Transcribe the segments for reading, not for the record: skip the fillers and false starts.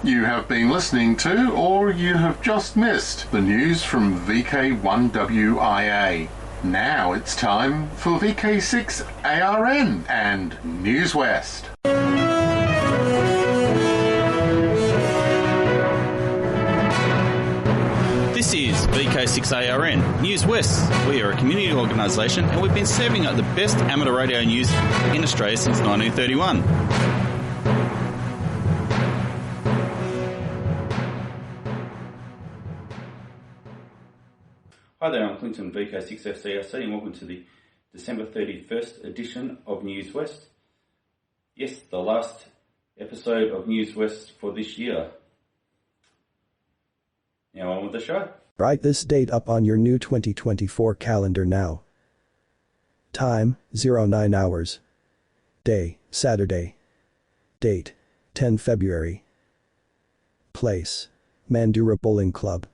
You have been listening to, or you have just missed, the news from VK1WIA. Now it's time for VK6ARN and Newswest. This is VK6ARN, Newswest. We are a community organisation and we've been serving up the best amateur radio news in Australia since 1931. Hi there, I'm Clinton, VK6FCRC, and welcome to the December 31st edition of Newswest. Yes, the last episode of Newswest for this year. Now on with the show. Write this date up on your new 2024 calendar now. Time, 09 hours. Day, Saturday. Date, 10 February. Place, Mandurah Bowling Club.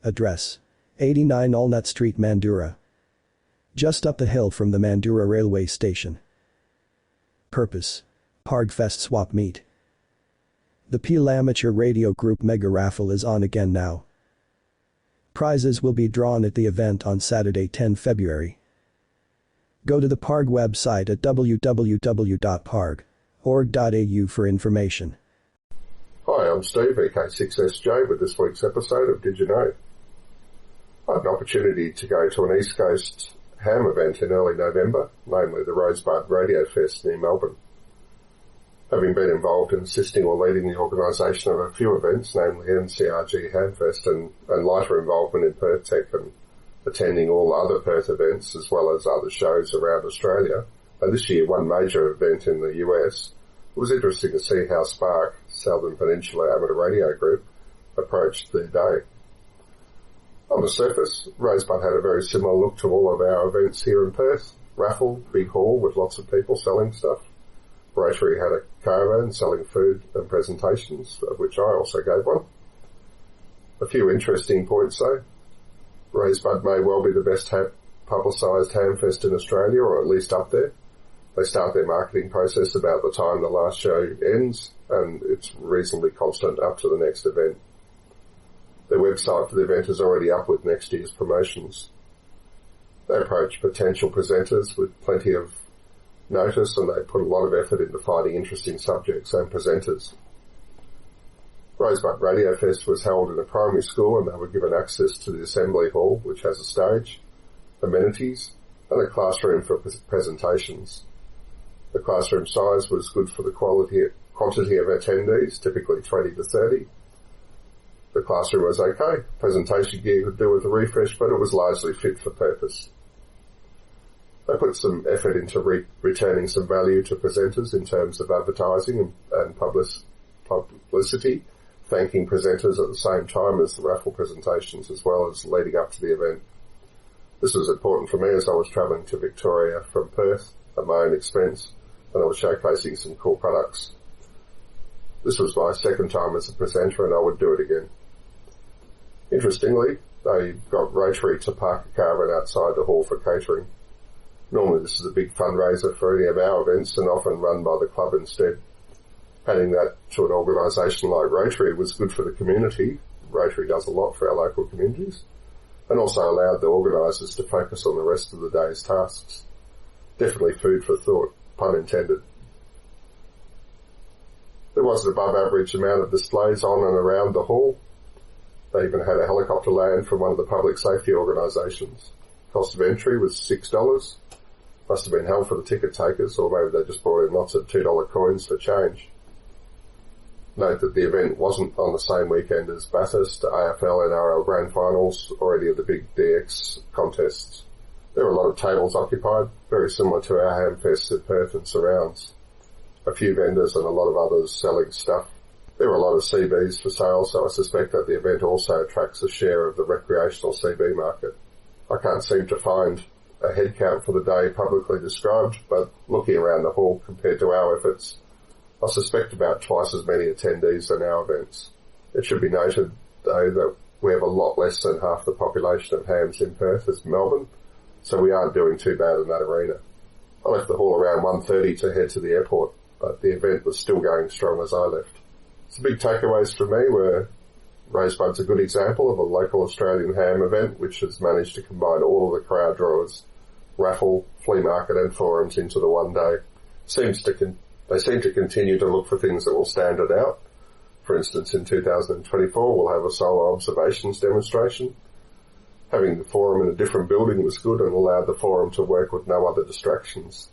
Address, 89 Allnut Street, Mandurah. Just up the hill from the Mandurah railway station. Purpose, Pargfest Swap Meet. The Peel Amateur Radio Group Mega Raffle is on again now. Prizes will be drawn at the event on Saturday 10 February. Go to the Parg website at www.parg.org.au for information. Hi, I'm Steve, VK6SJ, with this week's episode of Did You Know? I had an opportunity to go to an East Coast ham event in early November, namely the Rosebud Radio Fest near Melbourne. Having been involved in assisting or leading the organisation of a few events, namely NCRG Hamfest and lighter involvement in Perth Tech and attending all other Perth events as well as other shows around Australia, and this year one major event in the US, it was interesting to see how Spark, Southern Peninsula Amateur Radio Group, approached their day. On the surface, Rosebud had a very similar look to all of our events here in Perth. Raffle, big hall with lots of people selling stuff. Rotary had a caravan selling food and presentations, of which I also gave one. A few interesting points though. Rosebud may well be the best publicised hamfest in Australia, or at least up there. They start their marketing process about the time the last show ends, and it's reasonably constant up to the next event. Their website for the event is already up with next year's promotions. They approach potential presenters with plenty of notice, and they put a lot of effort into finding interesting subjects and presenters. Rosebud Radio Fest was held in a primary school, and they were given access to the assembly hall, which has a stage, amenities, and a classroom for presentations. The classroom size was good for the quantity of attendees, typically 20 to 30. The classroom was okay. Presentation gear could do with a refresh, but it was largely fit for purpose. They put some effort into returning some value to presenters in terms of advertising and publicity, thanking presenters at the same time as the raffle presentations as well as leading up to the event. This was important for me as I was travelling to Victoria from Perth at my own expense, and I was showcasing some cool products. This was my second time as a presenter, and I would do it again. Interestingly, they got Rotary to park a caravan outside the hall for catering. Normally this is a big fundraiser for any of our events and often run by the club instead. Handing that to an organisation like Rotary was good for the community. Rotary does a lot for our local communities, and also allowed the organisers to focus on the rest of the day's tasks. Definitely food for thought, pun intended. There was an above average amount of displays on and around the hall. They even had a helicopter land from one of the public safety organisations. Cost of entry was $6. Must have been hell for the ticket takers, or maybe they just brought in lots of $2 coins for change. Note that the event wasn't on the same weekend as Bathurst, AFL, NRL Grand Finals, or any of the big DX contests. There were a lot of tables occupied, very similar to our Hamfest in Perth and surrounds. A few vendors and a lot of others selling stuff. There were a lot of CBs for sale, so I suspect that the event also attracts a share of the recreational CB market. I can't seem to find a head count for the day publicly described, but looking around the hall compared to our efforts, I suspect about twice as many attendees than our events. It should be noted, though, that we have a lot less than half the population of hams in Perth as Melbourne, so we aren't doing too bad in that arena. I left the hall around 1:30 to head to the airport, but the event was still going strong as I left. The big takeaways for me were Rosebud's a good example of a local Australian ham event which has managed to combine all of the crowd drawers, raffle, flea market and forums into the one day. They seem to continue to look for things that will stand it out. For instance, in 2024 we'll have a solar observations demonstration. Having the forum in a different building was good and allowed the forum to work with no other distractions.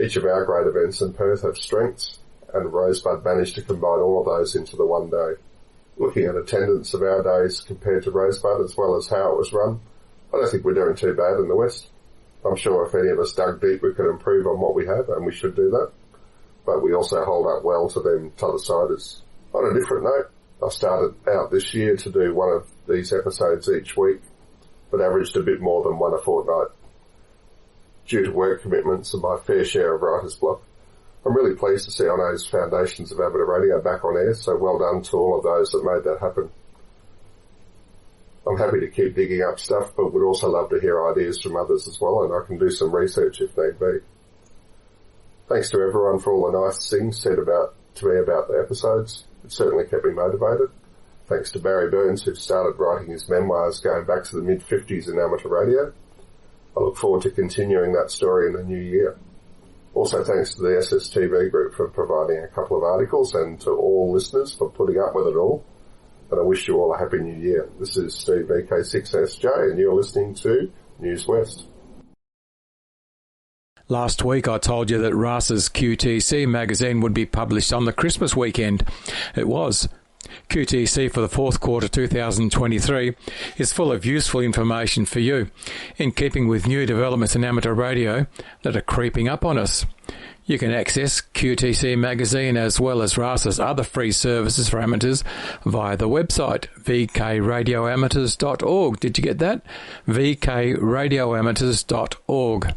Each of our great events in Perth have strengths, and Rosebud managed to combine all of those into the one day. Looking at attendance of our days compared to Rosebud as well as how it was run, I don't think we're doing too bad in the West. I'm sure if any of us dug deep we could improve on what we have, and we should do that. But we also hold up well to them t'other-siders. On a different note, I started out this year to do one of these episodes each week, but averaged a bit more than one a fortnight. Due to work commitments and my fair share of writer's block, I'm really pleased to see Ono's Foundations of Amateur Radio back on air, so well done to all of those that made that happen. I'm happy to keep digging up stuff, but would also love to hear ideas from others as well, and I can do some research if need be. Thanks to everyone for all the nice things said to me about the episodes. It certainly kept me motivated. Thanks to Barry Burns, who started writing his memoirs going back to the mid-50s in amateur radio. I look forward to continuing that story in the new year. Also thanks to the SSTV group for providing a couple of articles, and to all listeners for putting up with it all. And I wish you all a happy new year. This is Steve VK6SJ and you're listening to Newswest. Last week I told you that RASA's QTC magazine would be published on the Christmas weekend. It was. QTC for the fourth quarter 2023 is full of useful information for you, in keeping with new developments in amateur radio that are creeping up on us. You can access QTC magazine as well as RASA's other free services for amateurs via the website vkradioamateurs.org. Did you get that? vkradioamateurs.org.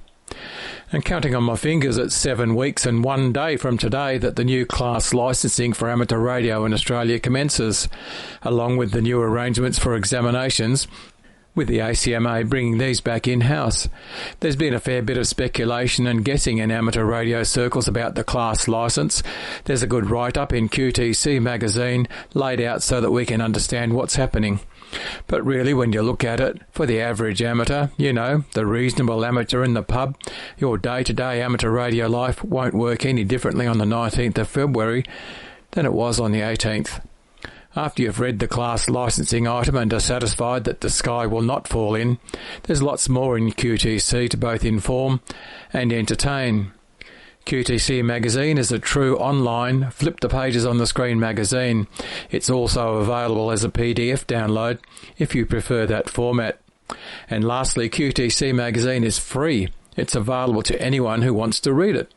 And counting on my fingers, it's 7 weeks and 1 day from today that the new class licensing for amateur radio in Australia commences, along with the new arrangements for examinations, with the ACMA bringing these back in-house. There's been a fair bit of speculation and guessing in amateur radio circles about the class licence. There's a good write-up in QTC magazine laid out so that we can understand what's happening. But really, when you look at it, for the average amateur, you know, the reasonable amateur in the pub, your day-to-day amateur radio life won't work any differently on the 19th of February than it was on the 18th. After you've read the class licensing item and are satisfied that the sky will not fall in, there's lots more in QTC to both inform and entertain. QTC magazine is a true online, flip the pages on the screen magazine. It's also available as a PDF download if you prefer that format. And lastly, QTC magazine is free. It's available to anyone who wants to read it.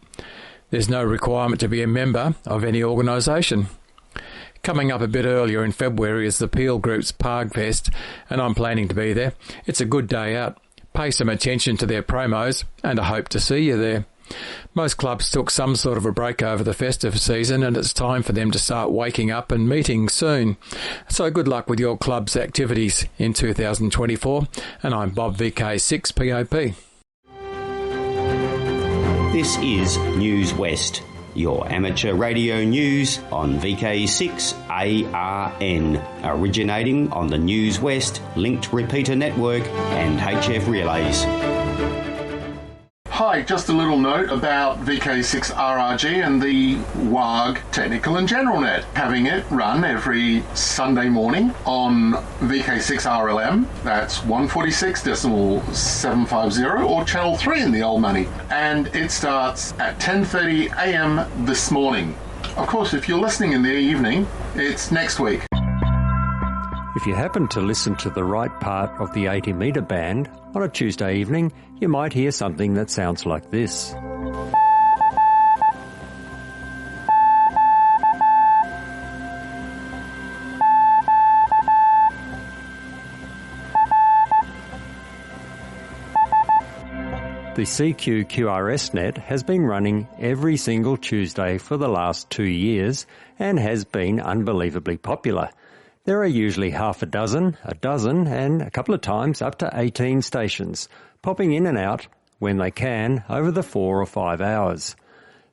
There's no requirement to be a member of any organisation. Coming up a bit earlier in February is the Peel Group's Pargfest, and I'm planning to be there. It's a good day out. Pay some attention to their promos, and I hope to see you there. Most clubs took some sort of a break over the festive season, and it's time for them to start waking up and meeting soon. So good luck with your club's activities in 2024, and I'm Bob VK6POP. This is News West, your amateur radio news on VK6ARN, originating on the News West linked repeater network and HF relays. Hi, just a little note about VK6RRG and the WARG Technical and General Net. Having it run every Sunday morning on VK6RLM, that's 146.750, or Channel 3 in the old money. And it starts at 10:30 a.m. this morning. Of course, if you're listening in the evening, it's next week. If you happen to listen to the right part of the 80-metre band on a Tuesday evening, you might hear something that sounds like this. The CQ-QRS net has been running every single Tuesday for the last 2 years and has been unbelievably popular. There are usually half a dozen, and a couple of times up to 18 stations, popping in and out when they can over the 4 or 5 hours.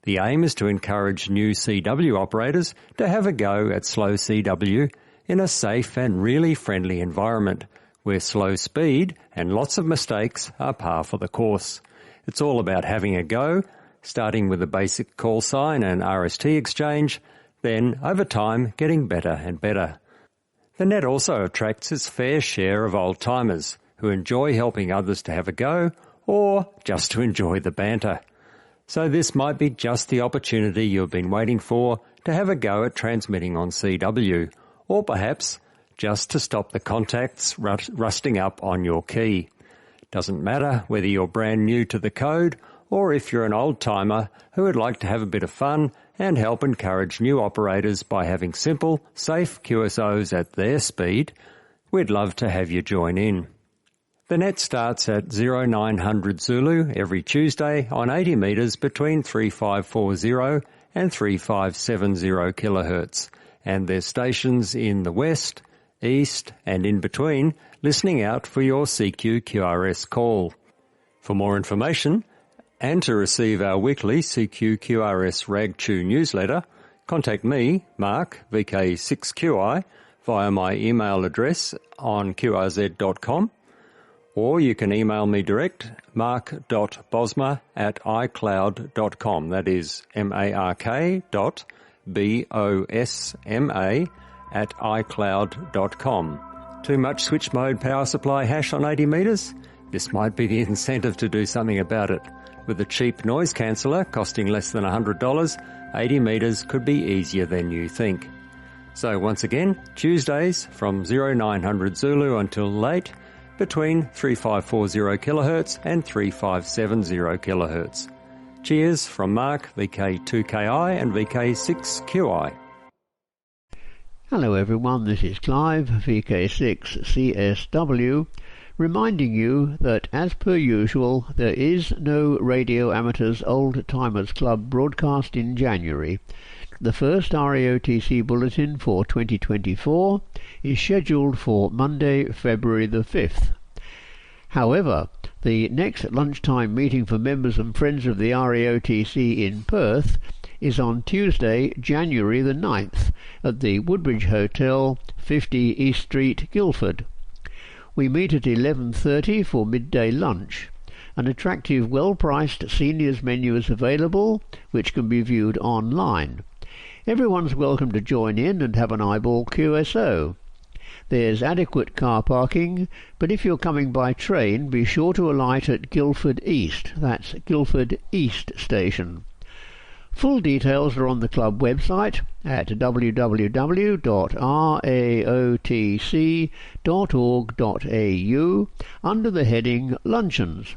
The aim is to encourage new CW operators to have a go at slow CW in a safe and really friendly environment where slow speed and lots of mistakes are par for the course. It's all about having a go, starting with a basic call sign and RST exchange, then over time getting better and better. The net also attracts its fair share of old-timers who enjoy helping others to have a go or just to enjoy the banter. So this might be just the opportunity you've been waiting for to have a go at transmitting on CW, or perhaps just to stop the contacts rusting up on your key. Doesn't matter whether you're brand new to the code or if you're an old-timer who would like to have a bit of fun and help encourage new operators by having simple, safe QSOs at their speed, we'd love to have you join in. The net starts at 0900 Zulu every Tuesday on 80 metres between 3540 and 3570 kHz, and there's stations in the west, east and in between listening out for your CQ QRS call. For more information and to receive our weekly CQ QRS RAG2 newsletter, contact me, Mark, VK6QI, via my email address on qrz.com, or you can email me direct, mark.bosma@icloud.com. That is mark.bosma@icloud.com. Too much switch mode power supply hash on 80 metres? This might be the incentive to do something about it. With a cheap noise canceller costing less than $100, 80 metres could be easier than you think. So once again, Tuesdays from 0900 Zulu until late, between 3540 kHz and 3570 kHz. Cheers from Mark, VK2KI and VK6QI. Hello everyone, this is Clive, VK6CSW, reminding you that as per usual there is no Radio Amateurs Old Timers Club broadcast in January. The first RAOTC bulletin for 2024 is scheduled for Monday, February the 5th. However, the next lunchtime meeting for members and friends of the RAOTC in Perth is on Tuesday, January the 9th at the Woodbridge Hotel, 50 East Street, Guildford. We meet at 11:30 for midday lunch. An attractive, well-priced seniors menu is available, which can be viewed online. Everyone's welcome to join in and have an eyeball QSO. There's adequate car parking, but if you're coming by train, be sure to alight at Guildford East. That's Guildford East Station. Full details are on the club website at www.raotc.org.au under the heading Luncheons.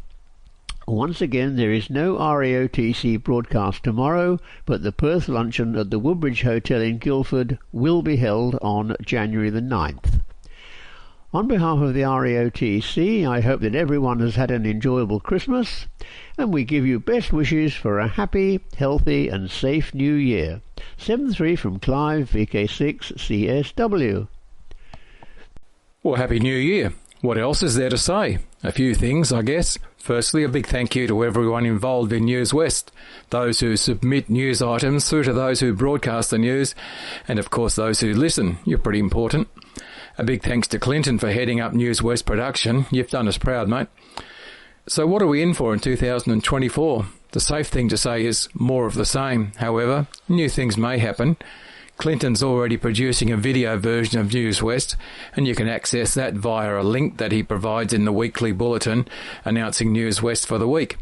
Once again, there is no RAOTC broadcast tomorrow, but the Perth luncheon at the Woodbridge Hotel in Guildford will be held on January the 9th. On behalf of the RAOTC, I hope that everyone has had an enjoyable Christmas, and we give you best wishes for a happy, healthy and safe New Year. 7-3 from Clive, VK6CSW. Well, Happy New Year. What else is there to say? A few things, I guess. Firstly, a big thank you to everyone involved in Newswest, those who submit news items through to those who broadcast the news, and of course those who listen. You're pretty important. A big thanks to Clinton for heading up Newswest production. You've done us proud, mate. So what are we in for in 2024? The safe thing to say is more of the same. However, new things may happen. Clinton's already producing a video version of Newswest, and you can access that via a link that he provides in the weekly bulletin announcing Newswest for the week.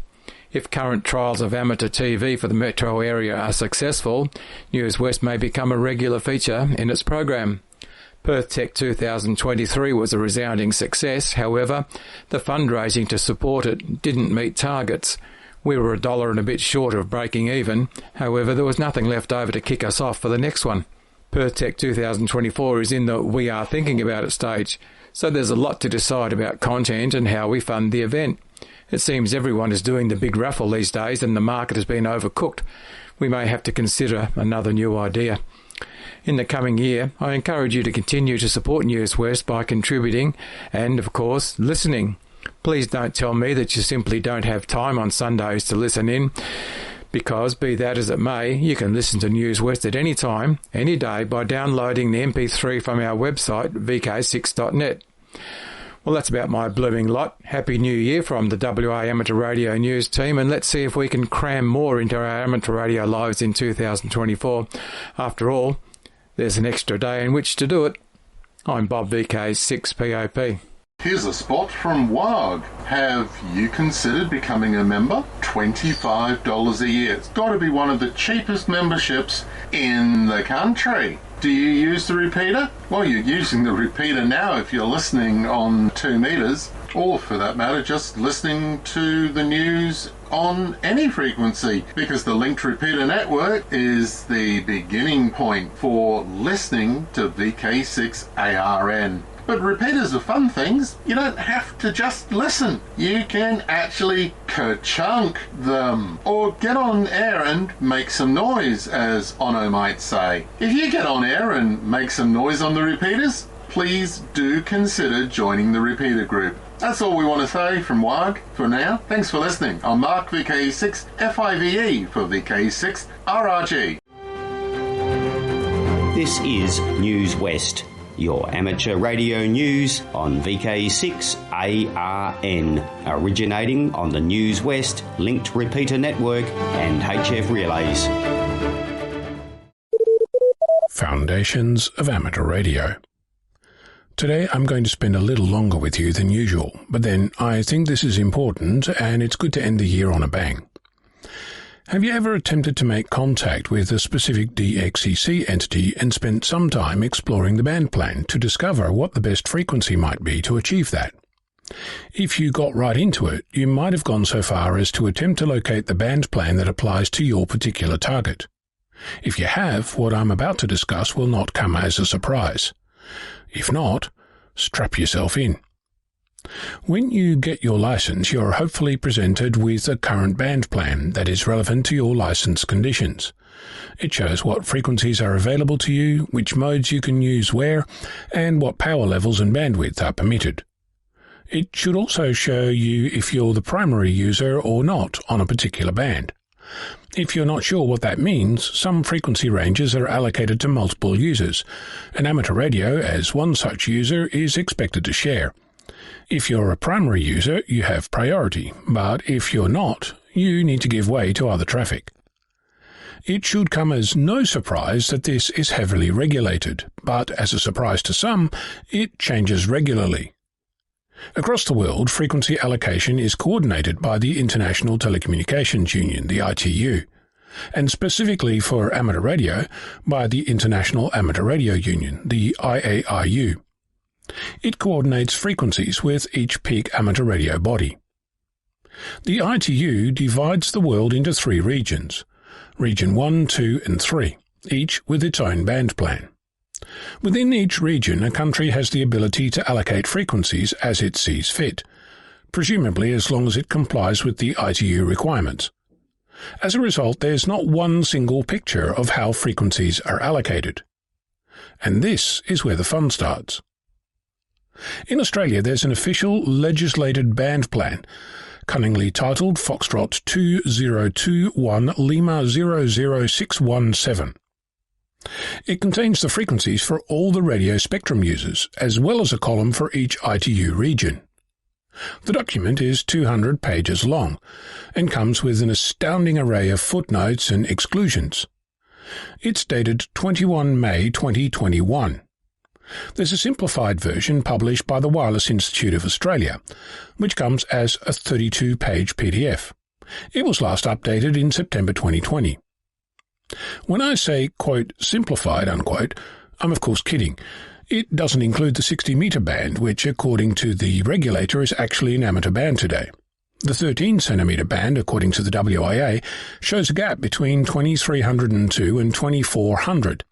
If current trials of amateur TV for the metro area are successful, Newswest may become a regular feature in its program. Perth Tech 2023 was a resounding success. However, the fundraising to support it didn't meet targets. We were $1 and a bit short of breaking even. However, there was nothing left over to kick us off for the next one. Perth Tech 2024 is in the we are thinking about it stage, so there's a lot to decide about content and how we fund the event. It seems everyone is doing the big raffle these days and the market has been overcooked. We may have to consider another new idea. In the coming year, I encourage you to continue to support Newswest by contributing and, of course, listening. Please don't tell me that you simply don't have time on Sundays to listen in. Because, be that as it may, you can listen to Newswest at any time, any day, by downloading the MP3 from our website, vk6.net. Well, that's about my blooming lot. Happy New Year from the WA Amateur Radio News team, and let's see if we can cram more into our amateur radio lives in 2024. After all, there's an extra day in which to do it. I'm Bob VK6POP. Here's a spot from WAG. Have you considered becoming a member? $25 a year. It's got to be one of the cheapest memberships in the country. Do you use the repeater? Well, you're using the repeater now if you're listening on 2 meters, or for that matter, just listening to the news on any frequency, because the linked repeater network is the beginning point for listening to VK6ARN. But repeaters are fun things. You don't have to just listen. You can actually ka-chunk them, or get on air and make some noise, as Ono might say. If you get on air and make some noise on the repeaters, please do consider joining the repeater group. That's all we want to say from WAG for now. Thanks for listening. I'm Mark, VK6 FIVE for VK6 RRG. This is Newswest, your amateur radio news on VK6ARN, originating on the Newswest linked repeater network and HF relays. Foundations of Amateur Radio. Today I'm going to spend a little longer with you than usual, but then I think this is important and it's good to end the year on a bang. Have you ever attempted to make contact with a specific DXCC entity and spent some time exploring the band plan to discover what the best frequency might be to achieve that? If you got right into it, you might have gone so far as to attempt to locate the band plan that applies to your particular target. If you have, what I'm about to discuss will not come as a surprise. If not, strap yourself in. When you get your license, you're hopefully presented with a current band plan that is relevant to your license conditions. It shows what frequencies are available to you, which modes you can use where, and what power levels and bandwidth are permitted. It should also show you if you're the primary user or not on a particular band. If you're not sure what that means, some frequency ranges are allocated to multiple users. An amateur radio, as one such user, is expected to share. If you're a primary user, you have priority, but if you're not, you need to give way to other traffic. It should come as no surprise that this is heavily regulated, but as a surprise to some, it changes regularly. Across the world, frequency allocation is coordinated by the International Telecommunications Union, the ITU, and specifically for amateur radio by the International Amateur Radio Union, the IARU. It coordinates frequencies with each peak amateur radio body. The ITU divides the world into 3 regions, Region 1, 2 and 3, each with its own band plan. Within each region, a country has the ability to allocate frequencies as it sees fit, presumably as long as it complies with the ITU requirements. As a result, there's not one single picture of how frequencies are allocated. And this is where the fun starts. In Australia, there's an official legislated band plan, cunningly titled Foxtrot 2021 Lima 00617. It contains the frequencies for all the radio spectrum users, as well as a column for each ITU region. The document is 200 pages long, and comes with an astounding array of footnotes and exclusions. It's dated 21 May 2021. There's a simplified version published by the Wireless Institute of Australia, which comes as a 32-page PDF. It was last updated in September 2020. When I say, quote, simplified, unquote, I'm of course kidding. It doesn't include the 60-metre band, which, according to the regulator, is actually an amateur band today. The 13-centimetre band, according to the WIA, shows a gap between 2302 and 2400,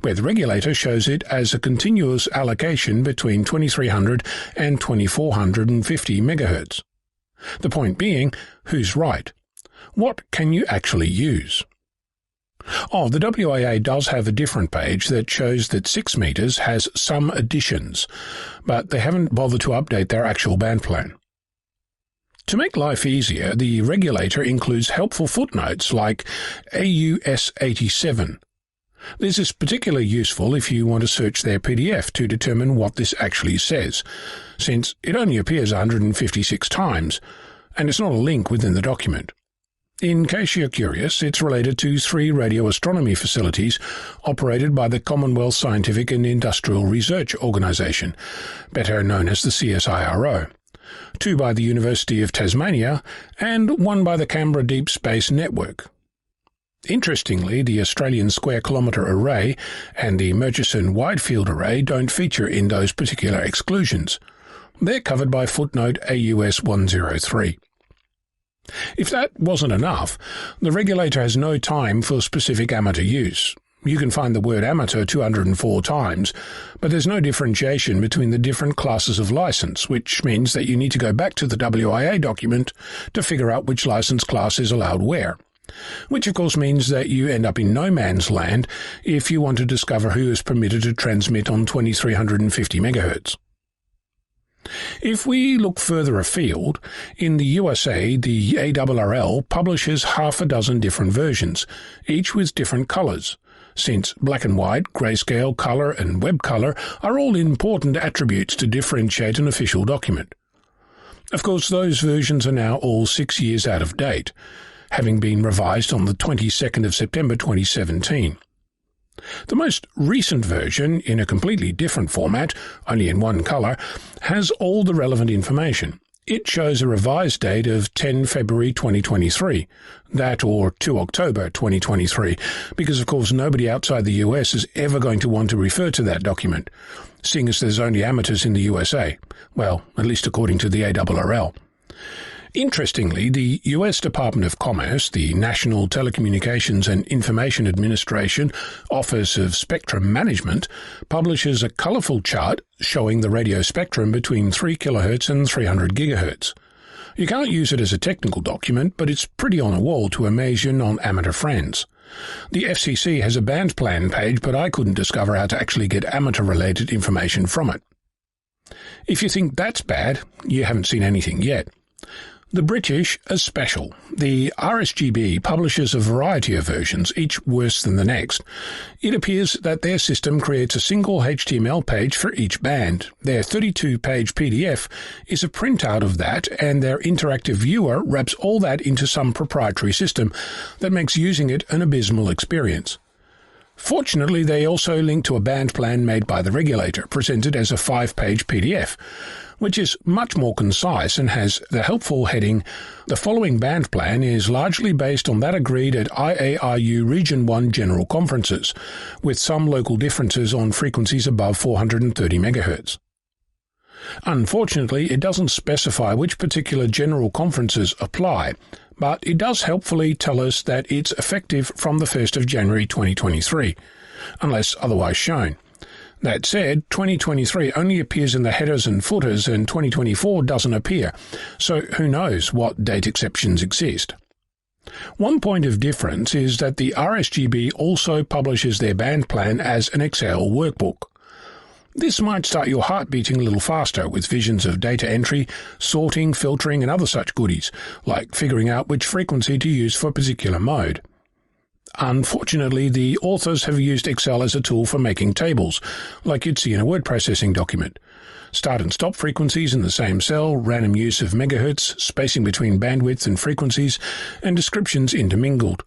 where the regulator shows it as a continuous allocation between 2300 and 2450 MHz. The point being, who's right? What can you actually use? Oh, the WIA does have a different page that shows that 6 meters has some additions, but they haven't bothered to update their actual band plan. To make life easier, the regulator includes helpful footnotes like AUS 87. This is particularly useful if you want to search their PDF to determine what this actually says, since it only appears 156 times, and it's not a link within the document. In case you're curious, it's related to 3 radio astronomy facilities operated by the Commonwealth Scientific and Industrial Research Organisation, better known as the CSIRO, 2 by the University of Tasmania, and 1 by the Canberra Deep Space Network. Interestingly, the Australian Square Kilometre Array and the Murchison Wide Field Array don't feature in those particular exclusions. They're covered by footnote AUS 103. If that wasn't enough, the regulator has no time for specific amateur use. You can find the word amateur 204 times, but there's no differentiation between the different classes of license, which means that you need to go back to the WIA document to figure out which license class is allowed where. Which of course means that you end up in no man's land if you want to discover who is permitted to transmit on 2350 MHz. If we look further afield, in the USA the ARRL publishes half a dozen different versions, each with different colours, since black and white, grayscale, colour and web colour are all important attributes to differentiate an official document. Of course, those versions are now all 6 years out of date, having been revised on the 22nd of September 2017. The most recent version, in a completely different format, only in one colour, has all the relevant information. It shows a revised date of 10 February 2023, that or 2 October 2023, because of course nobody outside the US is ever going to want to refer to that document, seeing as there's only amateurs in the USA, well, at least according to the ARRL. Interestingly, the U.S. Department of Commerce, the National Telecommunications and Information Administration Office of Spectrum Management, publishes a colourful chart showing the radio spectrum between 3 kHz and 300 GHz. You can't use it as a technical document, but it's pretty on a wall to amaze your non-amateur friends. The FCC has a band plan page, but I couldn't discover how to actually get amateur-related information from it. If you think that's bad, you haven't seen anything yet. The British are special. The RSGB publishes a variety of versions, each worse than the next. It appears that their system creates a single HTML page for each band. Their 32-page PDF is a printout of that, and their interactive viewer wraps all that into some proprietary system that makes using it an abysmal experience. Fortunately, they also link to a band plan made by the regulator, presented as a 5-page PDF, which is much more concise and has the helpful heading, "The following band plan is largely based on that agreed at IARU Region 1 General Conferences, with some local differences on frequencies above 430 MHz. Unfortunately, it doesn't specify which particular general conferences apply, but it does helpfully tell us that it's effective from the 1st of January 2023, unless otherwise shown. That said, 2023 only appears in the headers and footers and 2024 doesn't appear, so who knows what date exceptions exist. One point of difference is that the RSGB also publishes their band plan as an Excel workbook. This might start your heart beating a little faster with visions of data entry, sorting, filtering and other such goodies, like figuring out which frequency to use for a particular mode. Unfortunately, the authors have used Excel as a tool for making tables, like you'd see in a word processing document. Start and stop frequencies in the same cell, random use of megahertz, spacing between bandwidth and frequencies, and descriptions intermingled.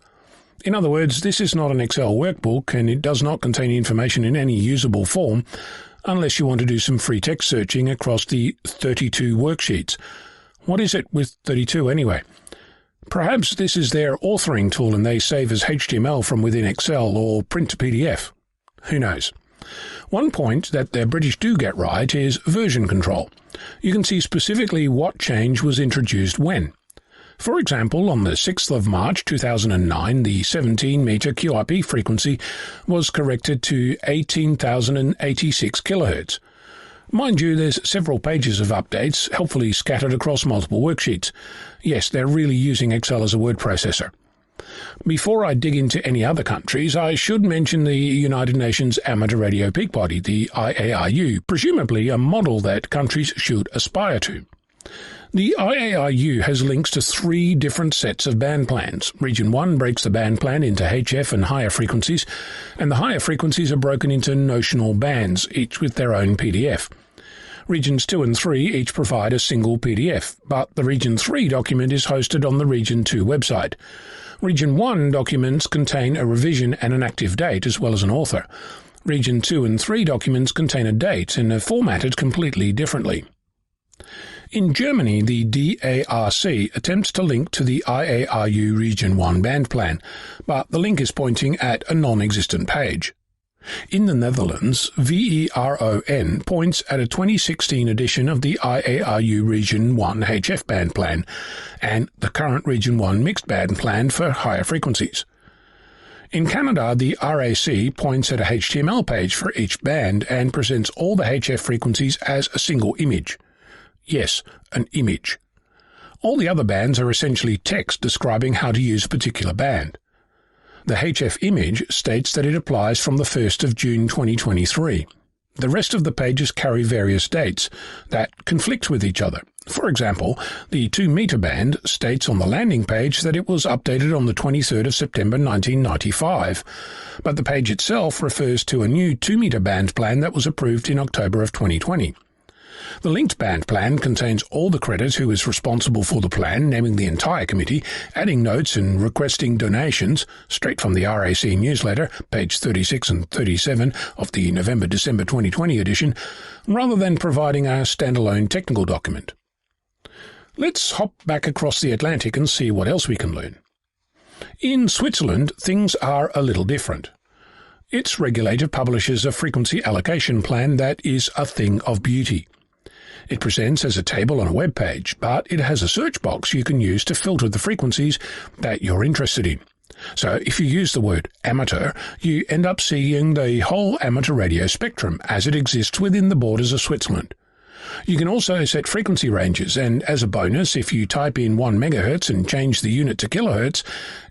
In other words, this is not an Excel workbook, and it does not contain information in any usable form, unless you want to do some free text searching across the 32 worksheets. What is it with 32 anyway? Perhaps this is their authoring tool and they save as HTML from within Excel or print to PDF. Who knows? One point that the British do get right is version control. You can see specifically what change was introduced when. For example, on the 6th of March 2009, the 17-metre QRP frequency was corrected to 18,086 kHz. Mind you, there's several pages of updates, helpfully scattered across multiple worksheets. Yes, they're really using Excel as a word processor. Before I dig into any other countries, I should mention the United Nations Amateur Radio Peak Body, the IARU, presumably a model that countries should aspire to. The IARU has links to 3 different sets of band plans. Region 1 breaks the band plan into HF and higher frequencies, and the higher frequencies are broken into notional bands, each with their own PDF. Regions 2 and 3 each provide a single PDF, but the Region 3 document is hosted on the Region 2 website. Region 1 documents contain a revision and an active date as well as an author. Region 2 and 3 documents contain a date and are formatted completely differently. In Germany, the DARC attempts to link to the IARU Region 1 band plan, but the link is pointing at a non-existent page. In the Netherlands, VERON points at a 2016 edition of the IARU Region 1 HF band plan and the current Region 1 mixed band plan for higher frequencies. In Canada, the RAC points at a HTML page for each band and presents all the HF frequencies as a single image. Yes, an image. All the other bands are essentially text describing how to use a particular band. The HF image states that it applies from the 1st of June 2023. The rest of the pages carry various dates that conflict with each other. For example, the 2-meter band states on the landing page that it was updated on the 23rd of September 1995, but the page itself refers to a new 2-meter band plan that was approved in October of 2020. The linked band plan contains all the credit who is responsible for the plan, naming the entire committee, adding notes and requesting donations, straight from the RAC newsletter, page 36 and 37 of the November-December 2020 edition, rather than providing a standalone technical document. Let's hop back across the Atlantic and see what else we can learn. In Switzerland, things are a little different. Its regulator publishes a frequency allocation plan that is a thing of beauty. It presents as a table on a web page, but it has a search box you can use to filter the frequencies that you're interested in. So if you use the word amateur, you end up seeing the whole amateur radio spectrum as it exists within the borders of Switzerland. You can also set frequency ranges, and as a bonus, if you type in 1 megahertz and change the unit to kilohertz,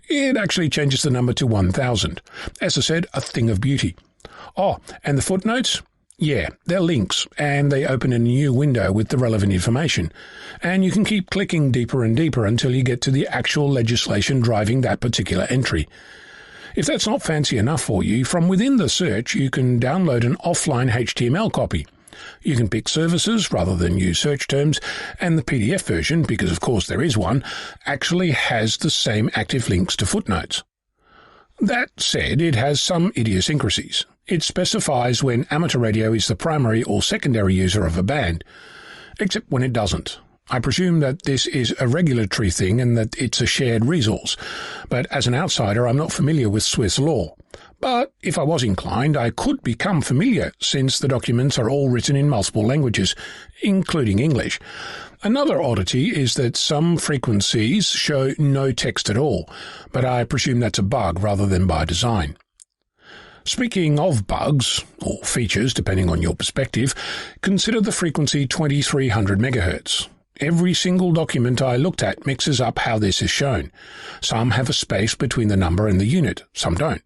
it actually changes the number to 1000. As I said, a thing of beauty. Oh, and the footnotes? Yeah, they're links, and they open in a new window with the relevant information, and you can keep clicking deeper and deeper until you get to the actual legislation driving that particular entry. If that's not fancy enough for you, from within the search you can download an offline HTML copy. You can pick services rather than use search terms, and the PDF version, because of course there is one, actually has the same active links to footnotes. That said, it has some idiosyncrasies. It specifies when amateur radio is the primary or secondary user of a band, except when it doesn't. I presume that this is a regulatory thing and that it's a shared resource, but as an outsider I'm not familiar with Swiss law. But if I was inclined, I could become familiar, since the documents are all written in multiple languages, including English. Another oddity is that some frequencies show no text at all, but I presume that's a bug rather than by design. Speaking of bugs, or features depending on your perspective, consider the frequency 2300 MHz. Every single document I looked at mixes up how this is shown. Some have a space between the number and the unit, some don't.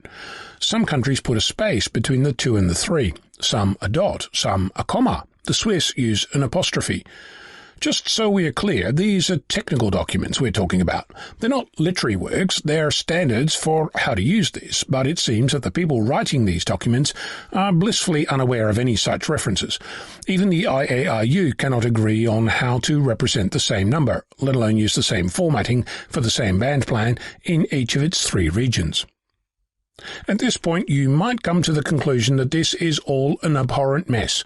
Some countries put a space between the 2 and the 3, some a dot, some a comma. The Swiss use an apostrophe. Just so we are clear, these are technical documents we're talking about. They're not literary works, they're standards for how to use this, but it seems that the people writing these documents are blissfully unaware of any such references. Even the IARU cannot agree on how to represent the same number, let alone use the same formatting for the same band plan in each of its 3 regions. At this point, you might come to the conclusion that this is all an abhorrent mess,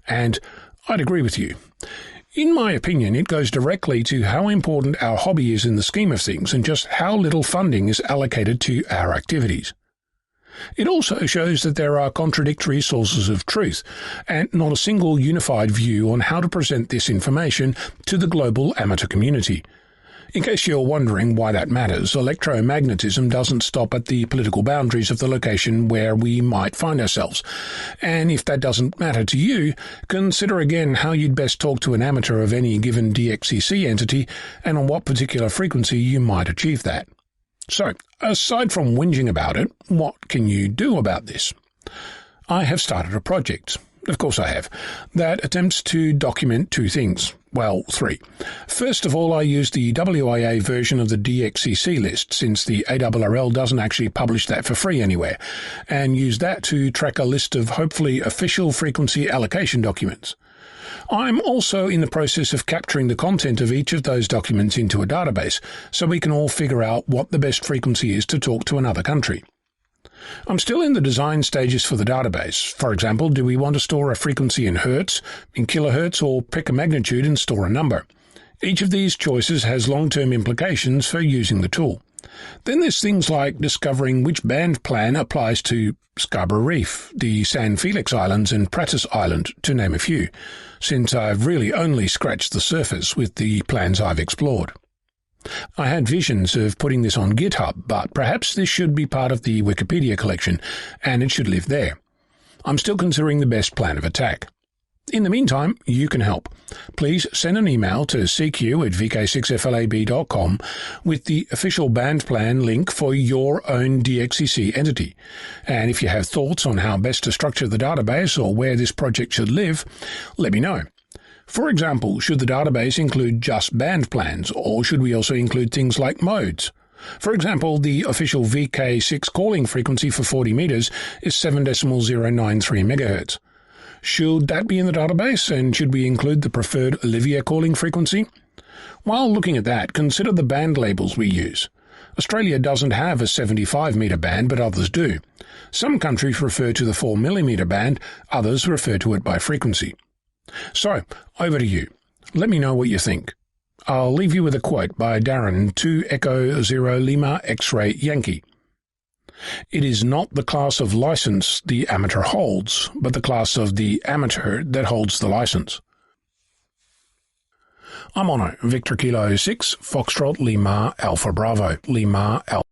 and I'd agree with you. In my opinion, it goes directly to how important our hobby is in the scheme of things and just how little funding is allocated to our activities. It also shows that there are contradictory sources of truth and not a single unified view on how to present this information to the global amateur community. In case you're wondering why that matters, electromagnetism doesn't stop at the political boundaries of the location where we might find ourselves. And if that doesn't matter to you, consider again how you'd best talk to an amateur of any given DXCC entity and on what particular frequency you might achieve that. So, aside from whinging about it, what can you do about this? I have started a project. Of course I have. That attempts to document two things. Well, three. First of all, I used the WIA version of the DXCC list, since the ARRL doesn't actually publish that for free anywhere, and used that to track a list of hopefully official frequency allocation documents. I'm also in the process of capturing the content of each of those documents into a database, so we can all figure out what the best frequency is to talk to another country. I'm still in the design stages for the database. For example, do we want to store a frequency in hertz, in kilohertz, or pick a magnitude and store a number? Each of these choices has long-term implications for using the tool. Then there's things like discovering which band plan applies to Scarborough Reef, the San Felix Islands and Pratas Island, to name a few, since I've really only scratched the surface with the plans I've explored. I had visions of putting this on GitHub, but perhaps this should be part of the Wikipedia collection, and it should live there. I'm still considering the best plan of attack. In the meantime, you can help. Please send an email to cq@vk6flab.com with the official band plan link for your own DXCC entity. And if you have thoughts on how best to structure the database or where this project should live, let me know. For example, should the database include just band plans, or should we also include things like modes? For example, the official VK6 calling frequency for 40 meters is 7.093 MHz. Should that be in the database, and should we include the preferred Olivia calling frequency? While looking at that, consider the band labels we use. Australia doesn't have a 75-metre band, but others do. Some countries refer to the 4mm band, others refer to it by frequency. So, over to you. Let me know what you think. I'll leave you with a quote by Darren 2 Echo 0 Lima X-Ray Yankee. It is not the class of license the amateur holds, but the class of the amateur that holds the license. I'm Ono, Victor Kilo 6, Foxtrot Lima Alpha Bravo, Lima Alpha.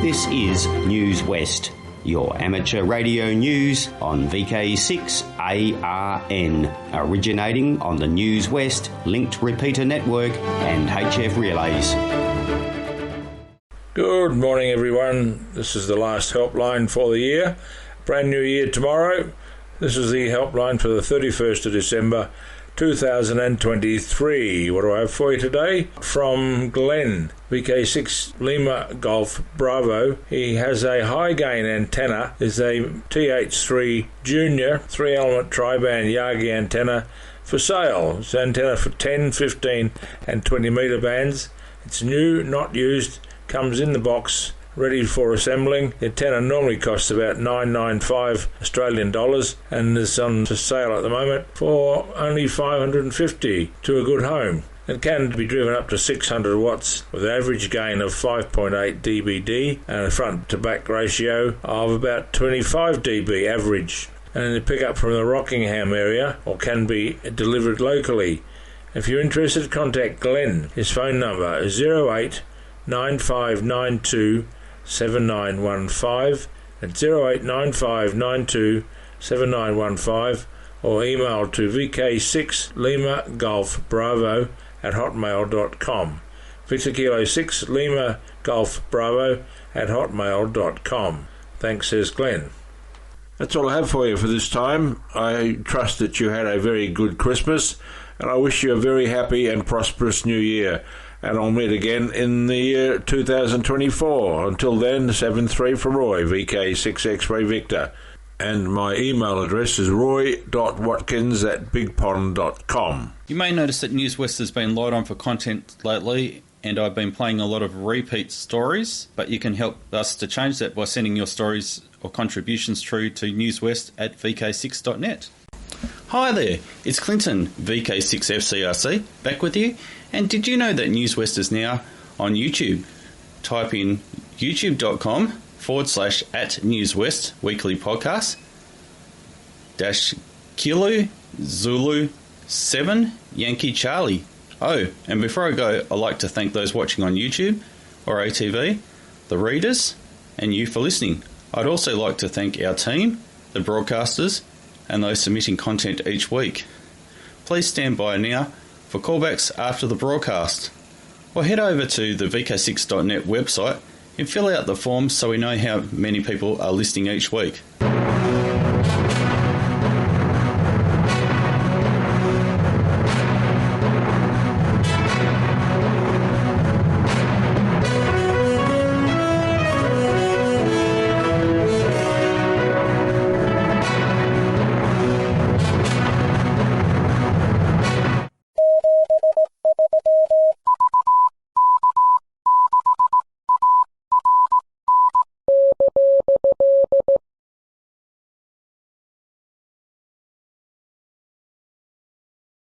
This is Newswest, your amateur radio news on VK6ARN, originating on the Newswest linked repeater network and HF relays. Good morning, everyone. This is the last helpline for the year. Brand new year tomorrow. This is the helpline for the 31st of December 2023. What do I have for you today? From Glenn, VK6 Lima Golf Bravo. He has a high gain antenna. It's a TH3 Junior 3-element tri-band Yagi antenna for sale. It's an antenna for 10, 15 and 20 metre bands. It's new, not used. Comes in the box, ready for assembling. The antenna normally costs about $995 Australian dollars and is on for sale at the moment for only $550 to a good home. It can be driven up to 600 watts with an average gain of 5.8 dBd and a front to back ratio of about 25 dB average. And they pick up from the Rockingham area or can be delivered locally. If you're interested, contact Glenn. His phone number is 089592 7915 at 089592 7915 or email to VK6 Lima Golf Bravo at hotmail.com. Victor Kilo 6 Lima Golf Bravo at hotmail.com. Thanks, says Glenn. That's all I have for you for this time. I trust that you had a very good Christmas, and I wish you a very happy and prosperous new year. And I'll meet again in the year 2024. Until then, 7-3 from Roy, VK6 X-Ray Victor. And my email address is roy.watkins@bigpond.com. You may notice that Newswest has been light on for content lately, and I've been playing a lot of repeat stories, but you can help us to change that by sending your stories or contributions through to newswest@vk6.net. Hi there, it's Clinton, VK6FCRC, back with you. And did you know that Newswest is now on YouTube? Type in youtube.com/@Newswest weekly podcast -Kilo Zulu 7 Yankee Charlie. Oh, and before I go, I'd like to thank those watching on YouTube or ATV, the readers, and you for listening. I'd also like to thank our team, the broadcasters, and those submitting content each week. Please stand by now for callbacks after the broadcast, or head over to the VK6.net website and fill out the forms so we know how many people are listening each week.